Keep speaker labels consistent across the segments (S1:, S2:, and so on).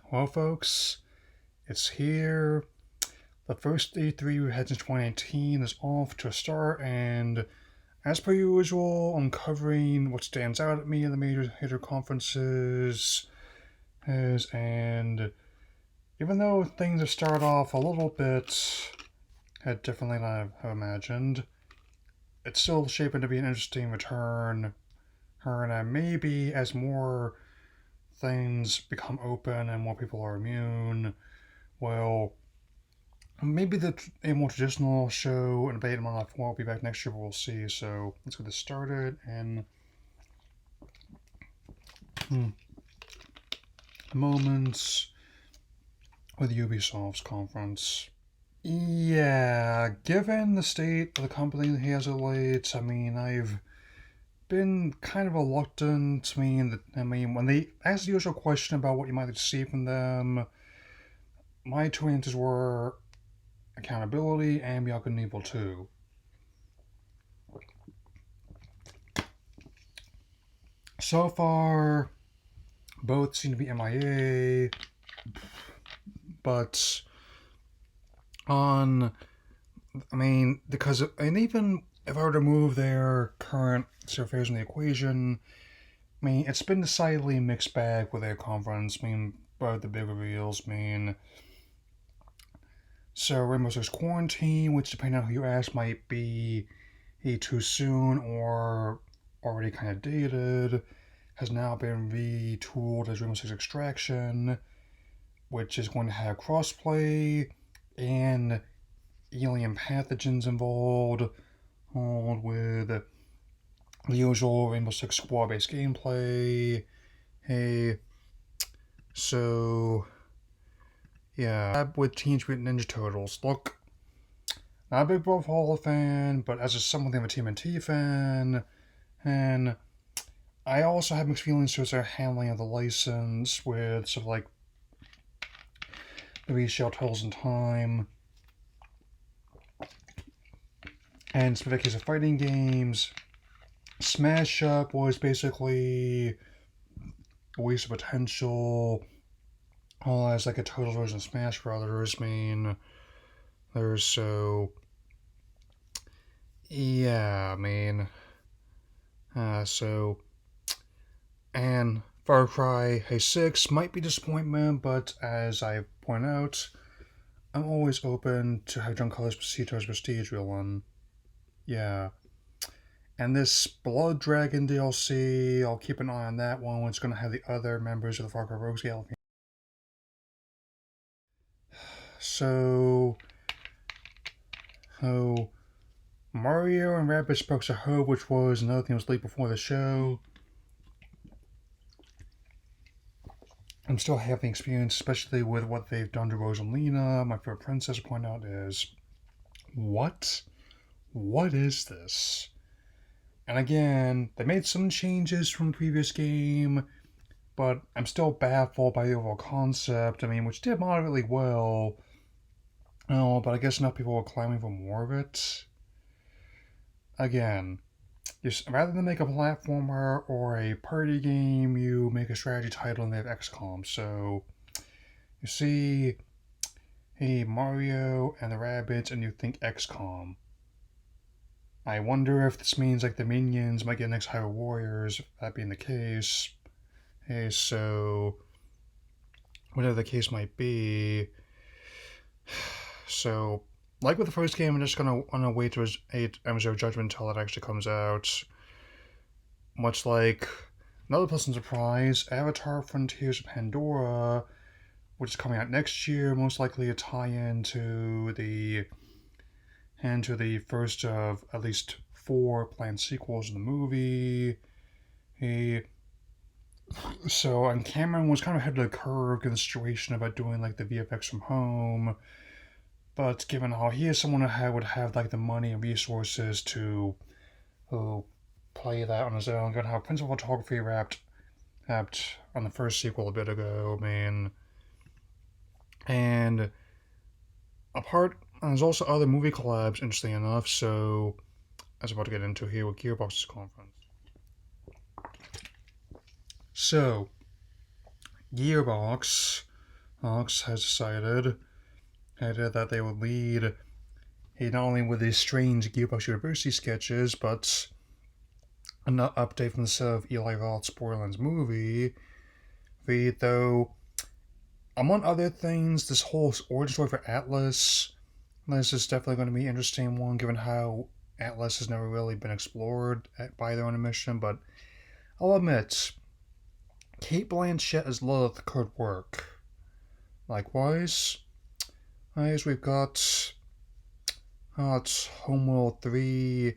S1: Well, folks, it's here. The first E3 we had since 2019 is off to a start, and as per usual, I'm covering what stands out at me in the major conferences. And even though things have started off a little bit differently than I imagined, it's still shaping to be an interesting return. And maybe as more things become open and more people are immune, well, maybe a more traditional show and debate on life won't be back next year, but we'll see. So let's get this started. And moments with Ubisoft's conference. Yeah, given the state of the company he has of late, I've been kind of reluctant. When they asked the usual question about what you might like to see from them, my two answers were accountability and Beyond Good and Evil 2. So far, both seem to be MIA, but even if I were to remove their current affairs in the equation, it's been decidedly a mixed bag with their conference. Both the big reveals, so Rainbow Six Quarantine, which depending on who you ask might be too soon or already kind of dated, has now been retooled as Rainbow Six Extraction, which is going to have crossplay and alien pathogens involved, along with the usual Rainbow Six squad-based gameplay. With Teenage Mutant Ninja Turtles. Look, not a big Brawlhalla fan, but as something of a TMNT fan, and I also have mixed feelings towards their handling of the license with sort of like the resale Turtles in Time, and specific case of fighting games. Smash Up was basically a waste of potential. All as like a Turtles version of Smash Brothers. And Far Cry 6 might be disappointment, but as I point out, I'm always open to have John Colors proceed towards Prestige villain. Yeah. And this Blood Dragon DLC, I'll keep an eye on that one. It's going to have the other members of the Far Cry Rogues Gallery. So, Mario and Rabbids Sparks of Hope, which was another thing that was leaked before the show. I'm still having experience, especially with what they've done to Rosalina. My favorite princess, point out, is what? What is this? And again, they made some changes from the previous game, but I'm still baffled by the overall concept. Which did moderately well. Oh, but I guess enough people were clamoring for more of it. Again, rather than make a platformer or a party game, you make a strategy title and they have XCOM. So, you see, Mario and the Rabbids, and you think XCOM. I wonder if this means like the minions might get next Hyrule Warriors, if that being the case. So, whatever the case might be. So, like with the first game, I'm just gonna wait to reserve judgment until it actually comes out. Much like another pleasant surprise, Avatar: Frontiers of Pandora, which is coming out next year, most likely a tie-in to the first of at least 4 planned sequels in the movie. And Cameron was kind of ahead of the curve in the situation about doing like the VFX from home. But given how he is someone who would have like the money and resources to play that on his own, gonna have principal photography wrapped on the first sequel a bit ago, And there's also other movie collabs, interesting enough, so I was about to get into here with Gearbox's conference. So, Gearbox Ox has decided that they would lead not only with these strange Gearbox University sketches, but an update from the set of Eli Roth's Borderlands movie. Though, among other things, this whole origin story for Atlas, this is definitely going to be an interesting one, given how Atlas has never really been explored by their own mission. But I'll admit, Kate Blanchett as Lilith could work. Likewise, we've got Homeworld 3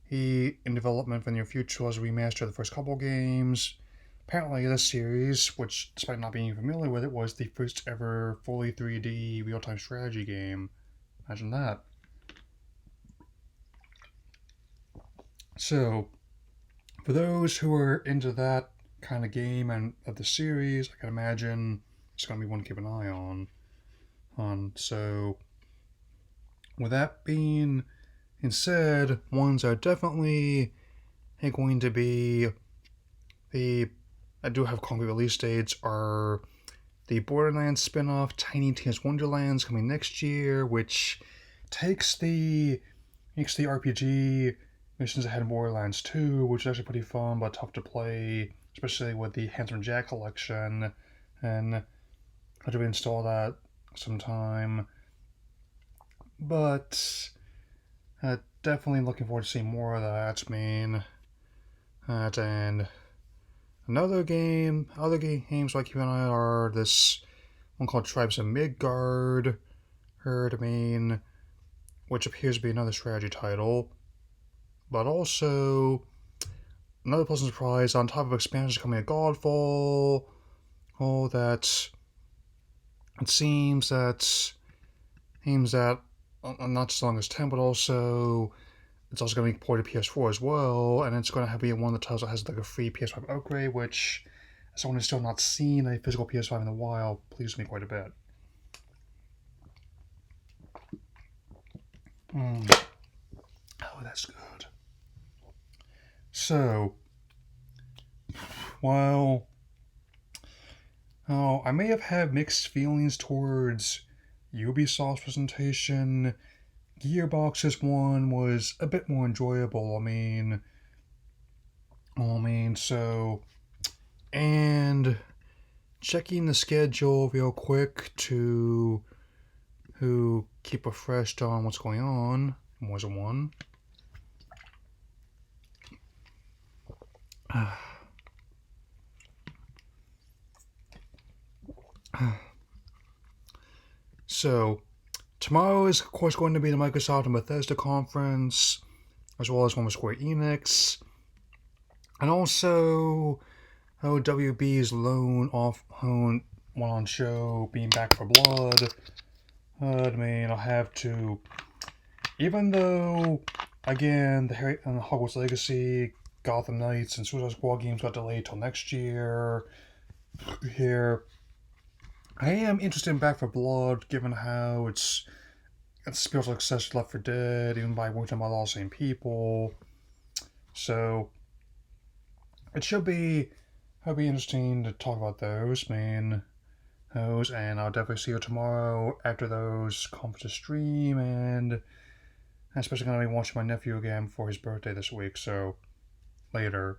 S1: in development for the near future as a remaster of the first couple games. Apparently, this series, which, despite not being familiar with it, was the first ever fully 3D real-time strategy game. Imagine that. So, for those who are into that kind of game and of the series, I can imagine it's going to be one to keep an eye on. So, with that being said, ones are definitely going to be I do have concrete release dates are the Borderlands spin-off Tiny Tina's Wonderlands coming next year, which takes the RPG missions ahead in Borderlands 2, which is actually pretty fun but tough to play, especially with the Handsome Jack collection, and I have to install that sometime. But definitely looking forward to seeing more of that. And other games I keep an eye on are this one called Tribes of Midgard, which appears to be another strategy title, but also another pleasant surprise on top of expansions coming at Godfall. That it seems that not just long as 10, but also it's also going to be ported to PS4 as well, and it's going to be one of the titles that has like a free PS5 upgrade, which, as someone who's still not seen a physical PS5 in a while, pleases me quite a bit. Oh, that's good. So, while I may have had mixed feelings towards Ubisoft's presentation, Gearbox's one was a bit more enjoyable. And checking the schedule real quick to keep refreshed on what's going on. Was a one. So, tomorrow is, of course, going to be the Microsoft and Bethesda conference, as well as one with Square-Enix, and also WB's lone one-on show being Back for Blood. I'll have to, even though, again, the Harry and the Hogwarts Legacy, Gotham Knights, and Suicide Squad games got delayed till next year. I am interested in Back for Blood, given how it's spiritual successor to Left 4 Dead, even by working by all the same people. So it should be interesting to talk about those, and I'll definitely see you tomorrow after those conferences stream, and I'm especially going to be watching my nephew again for his birthday this week, so later.